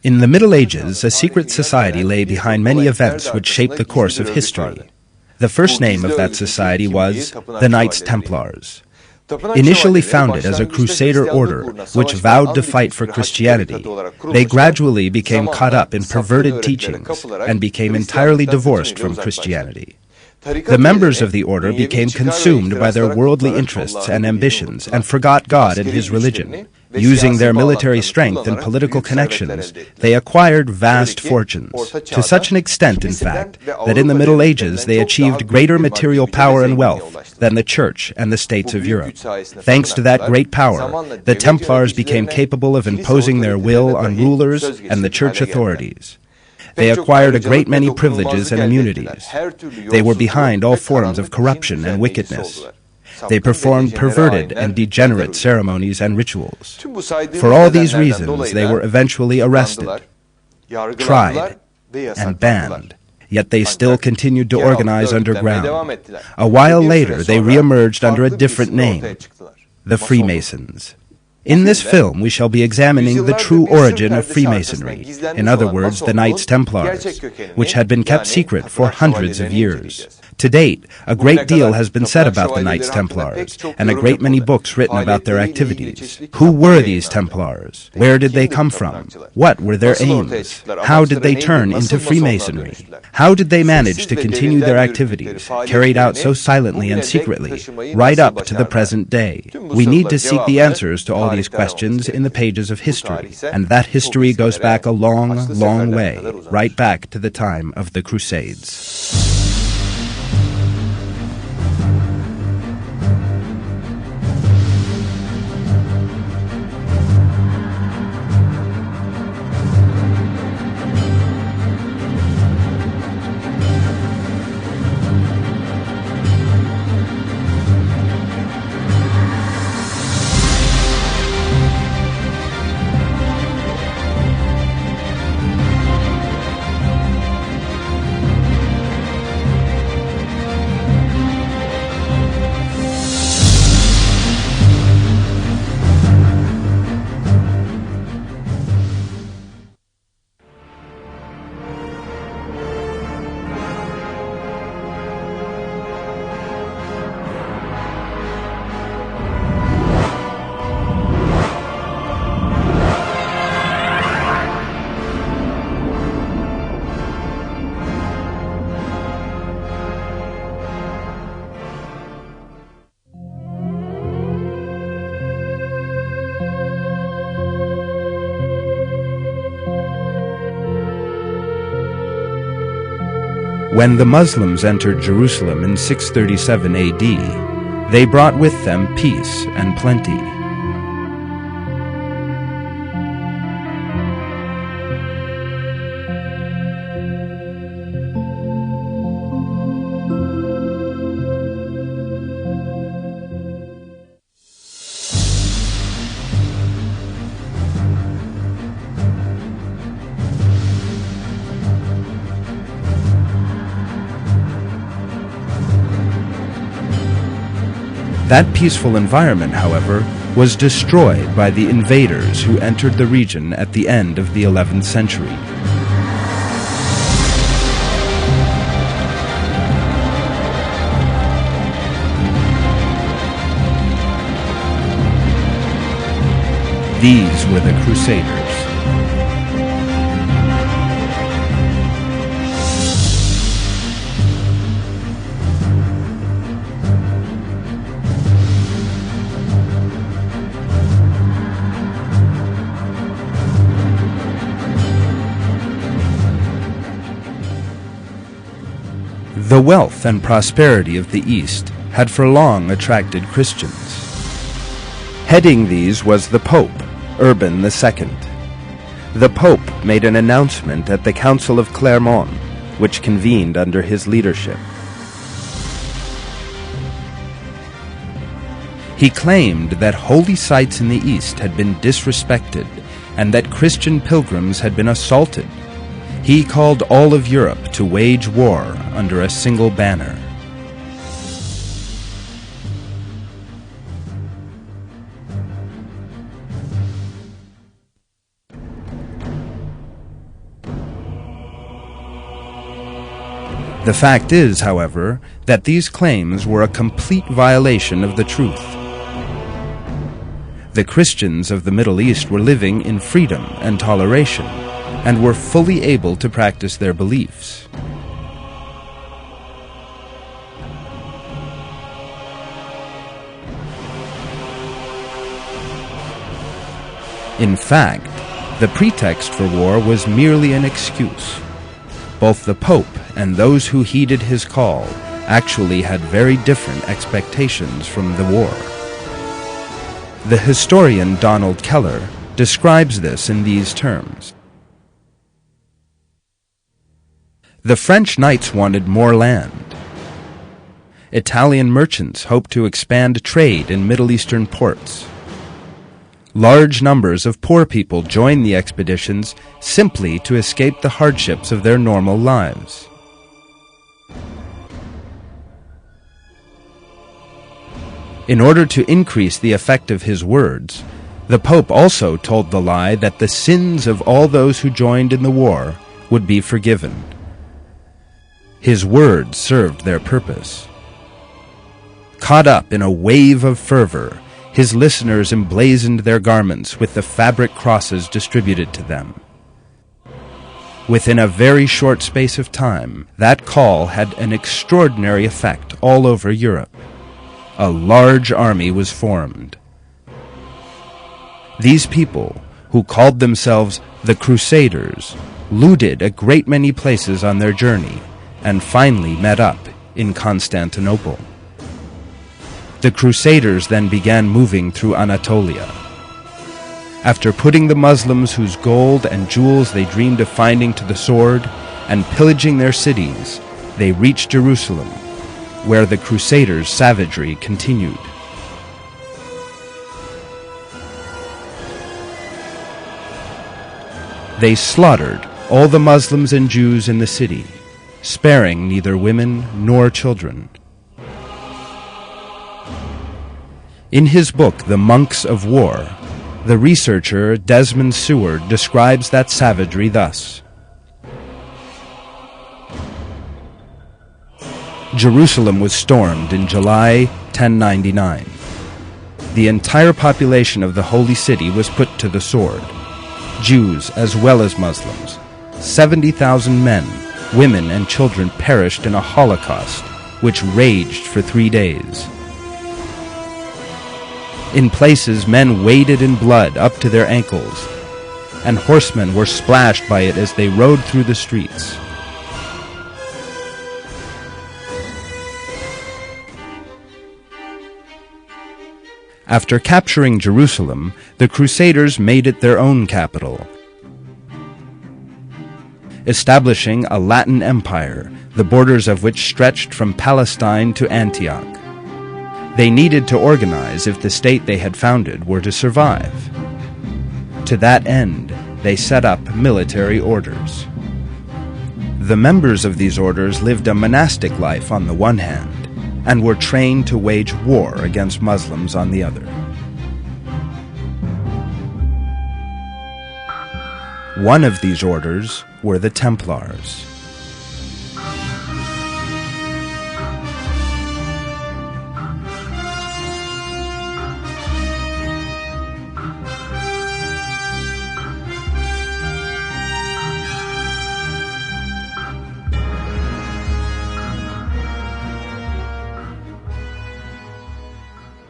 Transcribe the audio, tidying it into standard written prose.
In the Middle Ages, a secret society lay behind many events which shaped the course of history. The first name of that society was the Knights Templars. Initially founded as a crusader order which vowed to fight for Christianity, they gradually became caught up in perverted teachings and became entirely divorced from Christianity. The members of the order became consumed by their worldly interests and ambitions and forgot God and His religion. Using their military strength and political connections, they acquired vast fortunes, to such an extent, in fact, that in the Middle Ages they achieved greater material power and wealth than the Church and the states of Europe. Thanks to that great power, the Templars became capable of imposing their will on rulers and the Church authorities. They acquired a great many privileges and immunities. They were behind all forms of corruption and wickedness. They performed perverted and degenerate ceremonies and rituals. For all these reasons, they were eventually arrested, tried, and banned. Yet they still continued to organize underground. A while later, they re-emerged under a different name, the Freemasons. In this film, we shall be examining the true origin of Freemasonry, in other words, the Knights Templars, which had been kept secret for hundreds of years. To date, a great deal has been said about the Knights Templars, and a great many books written about their activities. Who were these Templars? Where did they come from? What were their aims? How did they turn into Freemasonry? How did they manage to continue their activities, carried out so silently and secretly, right up to the present day? We need to seek the answers to all these questions in the pages of history, and that history goes back a long, long way, right back to the time of the Crusades. When the Muslims entered Jerusalem in 637 AD, they brought with them peace and plenty. That peaceful environment, however, was destroyed by the invaders who entered the region at the end of the 11th century. These were the Crusaders. The wealth and prosperity of the East had for long attracted Christians. Heading these was the Pope, Urban II. The Pope made an announcement at the Council of Clermont, which convened under his leadership. He claimed that holy sites in the East had been disrespected and that Christian pilgrims had been assaulted. He called all of Europe to wage war under a single banner. The fact is, however, that these claims were a complete violation of the truth. The Christians of the Middle East were living in freedom and toleration, and were fully able to practice their beliefs. In fact, the pretext for war was merely an excuse. Both the Pope and those who heeded his call actually had very different expectations from the war. The historian Donald Keller describes this in these terms. The French knights wanted more land. Italian merchants hoped to expand trade in Middle Eastern ports. Large numbers of poor people joined the expeditions simply to escape the hardships of their normal lives. In order to increase the effect of his words, the Pope also told the lie that the sins of all those who joined in the war would be forgiven. His words served their purpose. Caught up in a wave of fervor, his listeners emblazoned their garments with the fabric crosses distributed to them. Within a very short space of time, that call had an extraordinary effect all over Europe. A large army was formed. These people, who called themselves the Crusaders, looted a great many places on their journey, and finally met up in Constantinople. The Crusaders then began moving through Anatolia. After putting the Muslims whose gold and jewels they dreamed of finding to the sword and pillaging their cities, they reached Jerusalem, where the Crusaders' savagery continued. They slaughtered all the Muslims and Jews in the city, sparing neither women nor children. In his book, The Monks of War, the researcher Desmond Seward describes that savagery thus. Jerusalem was stormed in July 1099. The entire population of the Holy City was put to the sword, Jews as well as Muslims. 70,000 men, women, and children perished in a holocaust which raged for 3 days. In places, men waded in blood up to their ankles, and horsemen were splashed by it as they rode through the streets. After capturing Jerusalem, the Crusaders made it their own capital, establishing a Latin empire, the borders of which stretched from Palestine to Antioch. They needed to organize if the state they had founded were to survive. To that end, they set up military orders. The members of these orders lived a monastic life on the one hand, and were trained to wage war against Muslims on the other. One of these orders were the Templars.